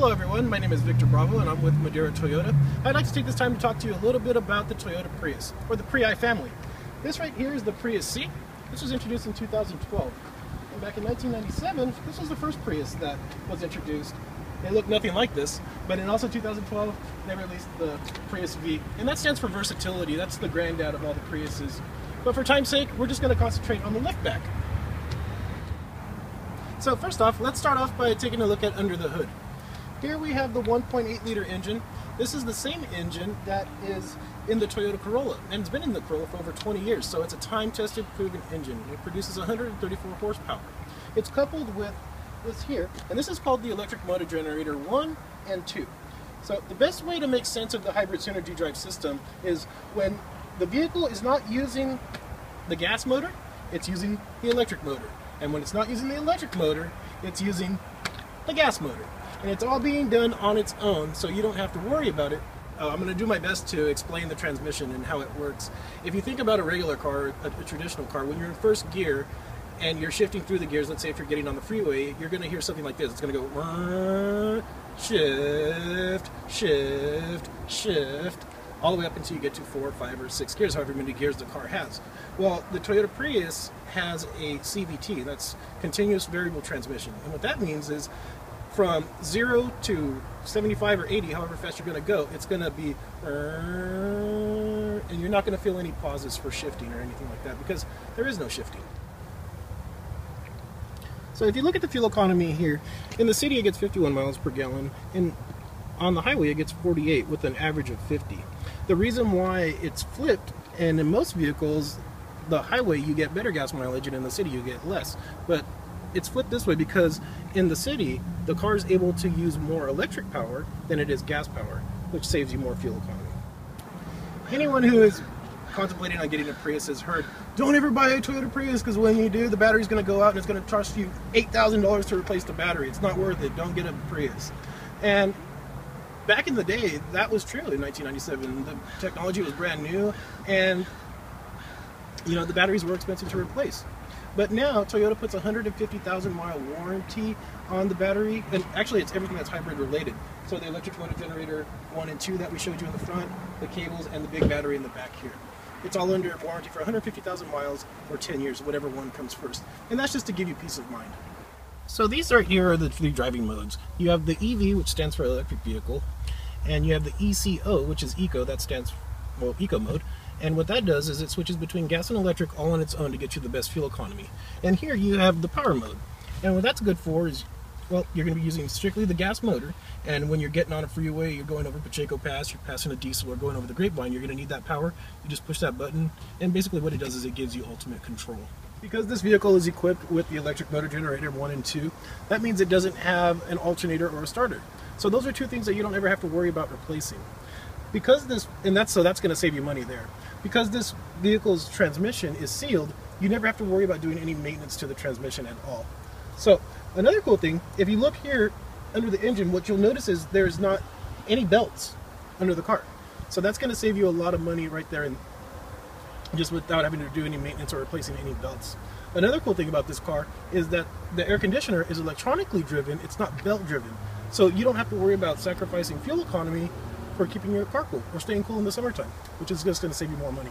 Hello everyone, my name is Victor Bravo and I'm with Madera Toyota. I'd like to take this time to talk to you a little bit about the Toyota Prius, or the Prii family. This right here is the Prius C. This was introduced in 2012. And back in 1997, this was the first Prius that was introduced. It looked nothing like this, but in also 2012, they released the Prius V. And that stands for versatility. That's the granddad of all the Priuses. But for time's sake, we're just going to concentrate on the liftback. So first off, let's start off by taking a look at under the hood. Here we have the 1.8 liter engine. This is the same engine that is in the Toyota Corolla, and it's been in the Corolla for over 20 years, so it's a time-tested, proven engine. It produces 134 horsepower. It's coupled with this here, and this is called the electric motor generator 1 and 2. So the best way to make sense of the hybrid synergy drive system is when the vehicle is not using the gas motor, it's using the electric motor. And when it's not using the electric motor, it's using the gas motor. And it's all being done on its own, so you don't have to worry about it. I'm going to do my best to explain the transmission and how it works. If you think about a regular car, a traditional car, when you're in first gear and you're shifting through the gears, let's say if you're getting on the freeway, you're going to hear something like this. It's going to go shift, shift, shift, all the way up until you get to 4, 5, or 6 gears, however many gears the car has. Well, the Toyota Prius has a CVT, that's continuous variable transmission. And what that means is from 0 to 75 or 80, however fast you're going to go, it's going to be, and you're not going to feel any pauses for shifting or anything like that because there is no shifting. So if you look at the fuel economy here, in the city it gets 51 miles per gallon, and on the highway it gets 48 with an average of 50. The reason why it's flipped, and in most vehicles, the highway you get better gas mileage and in the city you get less, but it's flipped this way because in the city the car is able to use more electric power than it is gas power, which saves you more fuel economy. Anyone who is contemplating on getting a Prius has heard, don't ever buy a Toyota Prius because when you do, the battery's going to go out and it's going to cost you $8,000 to replace the battery. It's not worth it. Don't get a Prius. And back in the day, that was true in 1997. The technology was brand new, and you know, the batteries were expensive to replace. But now Toyota puts a 150,000 mile warranty on the battery, and actually it's everything that's hybrid related. So the electric motor generator 1 and 2 that we showed you in the front, the cables, and the big battery in the back here. It's all under warranty for 150,000 miles or 10 years, whatever one comes first. And that's just to give you peace of mind. So these right here are the 3 driving modes. You have the EV, which stands for electric vehicle, and you have the ECO, which is eco, that stands for, well, eco mode. And what that does is it switches between gas and electric all on its own to get you the best fuel economy. And here you have the power mode. And what that's good for is, well, you're going to be using strictly the gas motor. And when you're getting on a freeway, you're going over Pacheco Pass, you're passing a diesel, or going over the Grapevine, you're going to need that power. You just push that button, and basically what it does is it gives you ultimate control. Because this vehicle is equipped with the electric motor generator 1 and 2, that means it doesn't have an alternator or a starter. So those are 2 things that you don't ever have to worry about replacing. Because this, and that's going to save you money there. Because this vehicle's transmission is sealed, you never have to worry about doing any maintenance to the transmission at all. So another cool thing, if you look here under the engine, what you'll notice is there's not any belts under the car. So that's going to save you a lot of money right there, and just without having to do any maintenance or replacing any belts. Another cool thing about this car is that the air conditioner is electronically driven, it's not belt driven. So you don't have to worry about sacrificing fuel economy for keeping your car cool or staying cool in the summertime, which is just going to save you more money.